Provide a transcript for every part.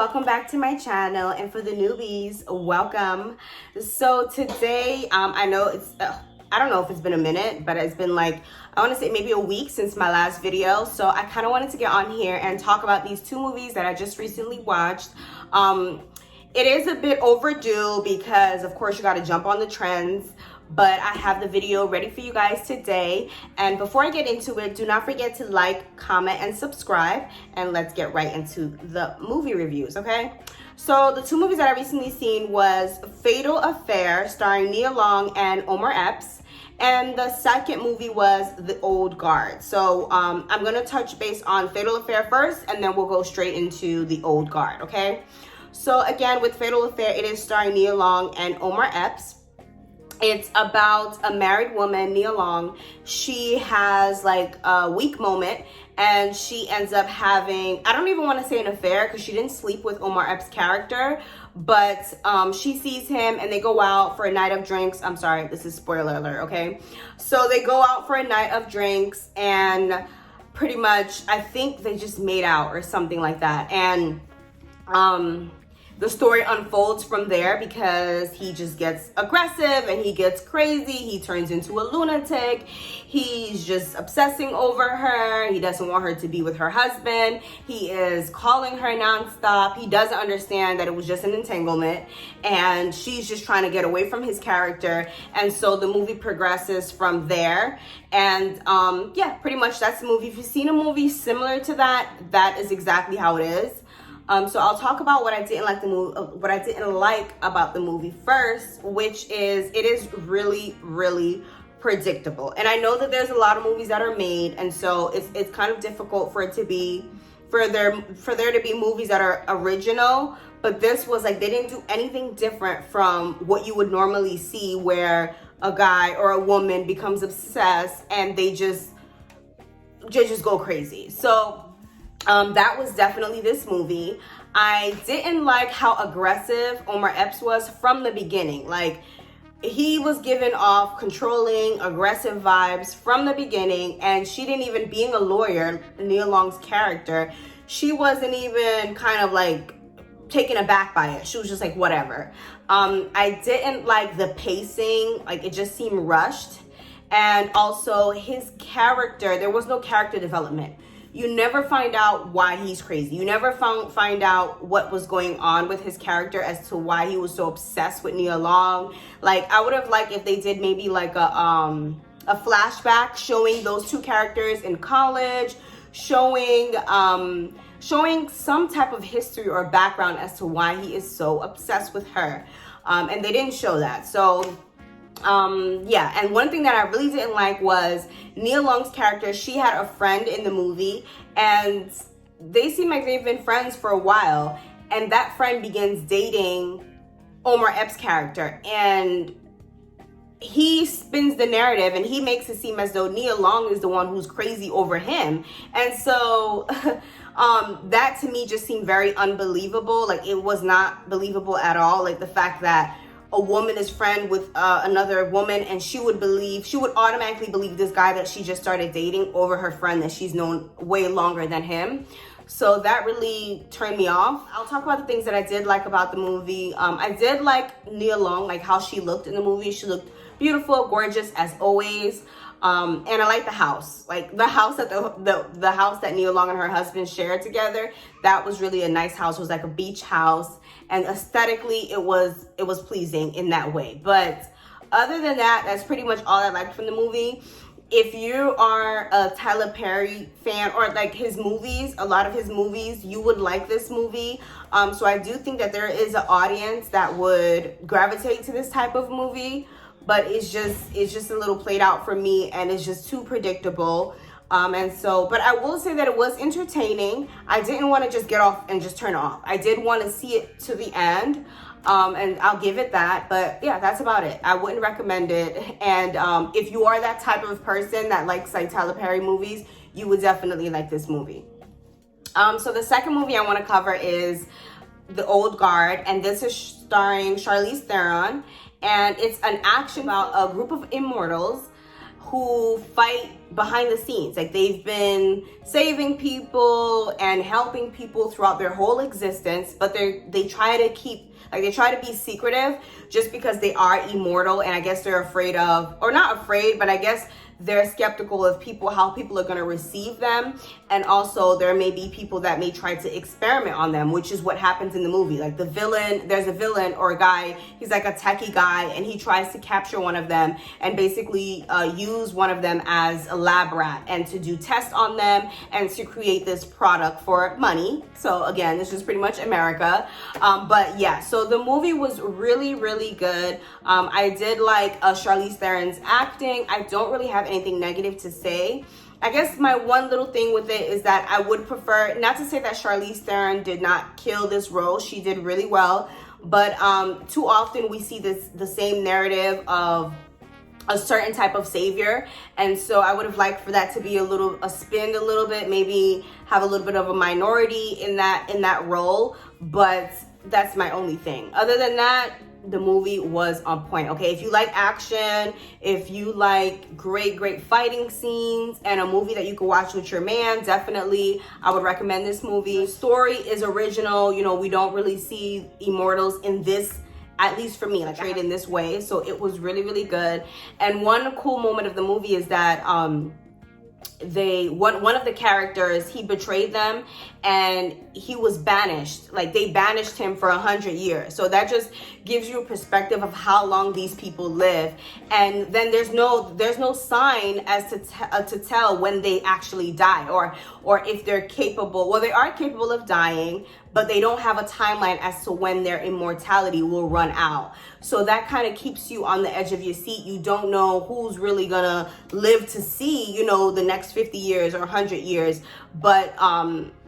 welcome back to my channel, and for the newbies, welcome. So today, I know it's I don't know if it's been a minute, but it's been like, I want to say maybe a week since my last video. So I kind of wanted to get on here and talk about these two movies that I just recently watched. It is a bit overdue because of course you got to jump on the trends, but I have the video ready for you guys today. And before I get into it, do not forget to like, comment, and subscribe, and let's get right into the movie reviews, okay? So the two movies that I recently seen was Fatal Affair, starring Nia Long and Omar Epps, and the second movie was The Old Guard. So I'm gonna touch base on Fatal Affair first, and then we'll go straight into The Old Guard, okay? So again, with Fatal Affair, it is starring Nia Long and Omar Epps. It's about a married woman, Nia Long. She has like a weak moment and she ends up having, I don't even want to say an affair because she didn't sleep with Omar Epps' character, but she sees him and they go out for a night of drinks. I'm sorry, this is spoiler alert, okay? So they go out for a night of drinks and pretty much, I think they just made out or something like that. And the story unfolds from there because he just gets aggressive and he gets crazy. He turns into a lunatic. He's just obsessing over her. He doesn't want her to be with her husband. He is calling her nonstop. He doesn't understand that it was just an entanglement and she's just trying to get away from his character. And so the movie progresses from there. And yeah, pretty much that's the movie. If you've seen a movie similar to that, that is exactly how it is. So I'll talk about what I didn't like what I didn't like about the movie first, which is it is really, really predictable. And I know that there's a lot of movies that are made, and so it's kind of difficult for it to be for there to be movies that are original. But this was like they didn't do anything different from what you would normally see, where a guy or a woman becomes obsessed and they just go crazy. So that was definitely this movie. I didn't like how aggressive Omar Epps was from the beginning. Like, he was giving off controlling, aggressive vibes from the beginning, and she didn't even, being a lawyer, Nia Long's character, she wasn't even kind of like taken aback by it. She was just like, whatever. I didn't like the pacing, like it just seemed rushed. And also his character, there was no character development. You never find out why he's crazy. You never find out what was going on with his character as to why he was so obsessed with Nia Long. Like, I would have liked if they did maybe like a flashback showing those two characters in college, showing some type of history or background as to why he is so obsessed with her. And they didn't show that. So yeah, and one thing that I really didn't like was Nia Long's character. She had a friend in the movie and they seem like they've been friends for a while, and that friend begins dating Omar Epps' character, and he spins the narrative and he makes it seem as though Nia Long is the one who's crazy over him. And so that to me just seemed very unbelievable. Like, it was not believable at all. Like, the fact that a woman is friend with another woman and she would automatically believe this guy that she just started dating over her friend that she's known way longer than him. So that really turned me off. I'll talk about the things that I did like about the movie. I did like Nia Long, like how she looked in the movie. She looked beautiful, gorgeous as always. And I like the house, like the house that the house that Nia Long and her husband shared together. That was really a nice house. It was like a beach house, and aesthetically it was pleasing in that way. But other than that, that's pretty much all I liked from the movie. If you are a Tyler Perry fan or like his movies, a lot of his movies, you would like this movie. So I do think that there is an audience that would gravitate to this type of movie. But it's just a little played out for me, and it's just too predictable. And so, but I will say that it was entertaining. I didn't want to just get off and just turn it off. I did want to see it to the end, and I'll give it that. But yeah, that's about it. I wouldn't recommend it. And if you are that type of person that likes like Tyler Perry movies, you would definitely like this movie. So the second movie I want to cover is The Old Guard, and this is starring Charlize Theron. And it's an action about a group of immortals who fight behind the scenes. Like, they've been saving people and helping people throughout their whole existence, but they try to keep, like, they try to be secretive just because they are immortal, and I guess they're afraid of, or not afraid, but I guess they're skeptical of people, how people are going to receive them. And also there may be people that may try to experiment on them, which is what happens in the movie. Like, the villain, there's a villain or a guy, he's like a techie guy, and he tries to capture one of them and basically use one of them as a lab rat and to do tests on them and to create this product for money. So again, this is pretty much America. But yeah, so the movie was really, really good. I did like Charlize Theron's acting. I don't really have anything negative to say. I guess my one little thing with it is that I would prefer, not to say that Charlize Theron did not kill this role, she did really well, but too often we see the same narrative of a certain type of savior, and so I would have liked for that to be a spin a little bit, maybe have a little bit of a minority in that role, but that's my only thing. Other than that, the movie was on point. Okay, if you like action, if you like great fighting scenes and a movie that you can watch with your man, definitely I would recommend this movie. The story is original. You know, we don't really see immortals in this, at least for me, like treated in this way. So it was really, really good. And one cool moment of the movie is that one of the characters, he betrayed them and he was banished. Like, they banished him for 100 years. So that just gives you a perspective of how long these people live. And then there's no sign as to tell when they actually die, or if they're capable. Well, they are capable of dying, but they don't have a timeline as to when their immortality will run out. So that kind of keeps you on the edge of your seat. You don't know who's really gonna live to see, you know, the next 50 years or 100 years. But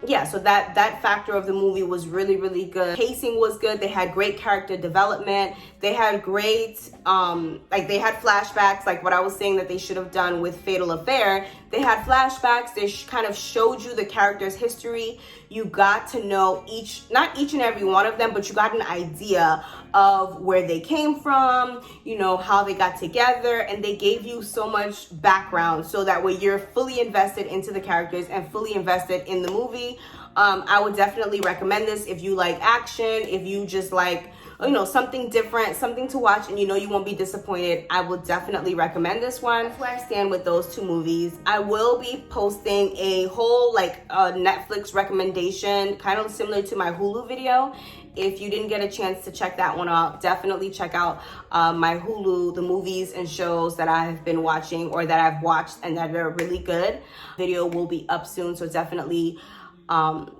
yeah, so that factor of the movie was really, really good. Pacing was good. They had great character development. They had great, like, they had flashbacks, like what I was saying that they should have done with Fatal Affair. They had flashbacks. They kind of showed you the character's history. You got to know not each and every one of them, but you got an idea of where they came from, you know, how they got together, and they gave you so much background so that way you're fully invested into the characters and fully invested in the movie. I would definitely recommend this if you like action, if you just like, you know, something different, something to watch, and you know you won't be disappointed. I would definitely recommend this one. That's where I stand with those two movies. I will be posting a whole Netflix recommendation, kind of similar to my Hulu video. If you didn't get a chance to check that one out, definitely check out my Hulu, the movies and shows that I've been watching or that I've watched and that are really good. Video will be up soon, so definitely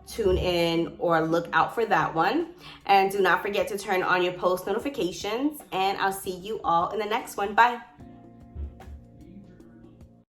tune in or look out for that one. And do not forget to turn on your post notifications, and I'll see you all in the next one. Bye.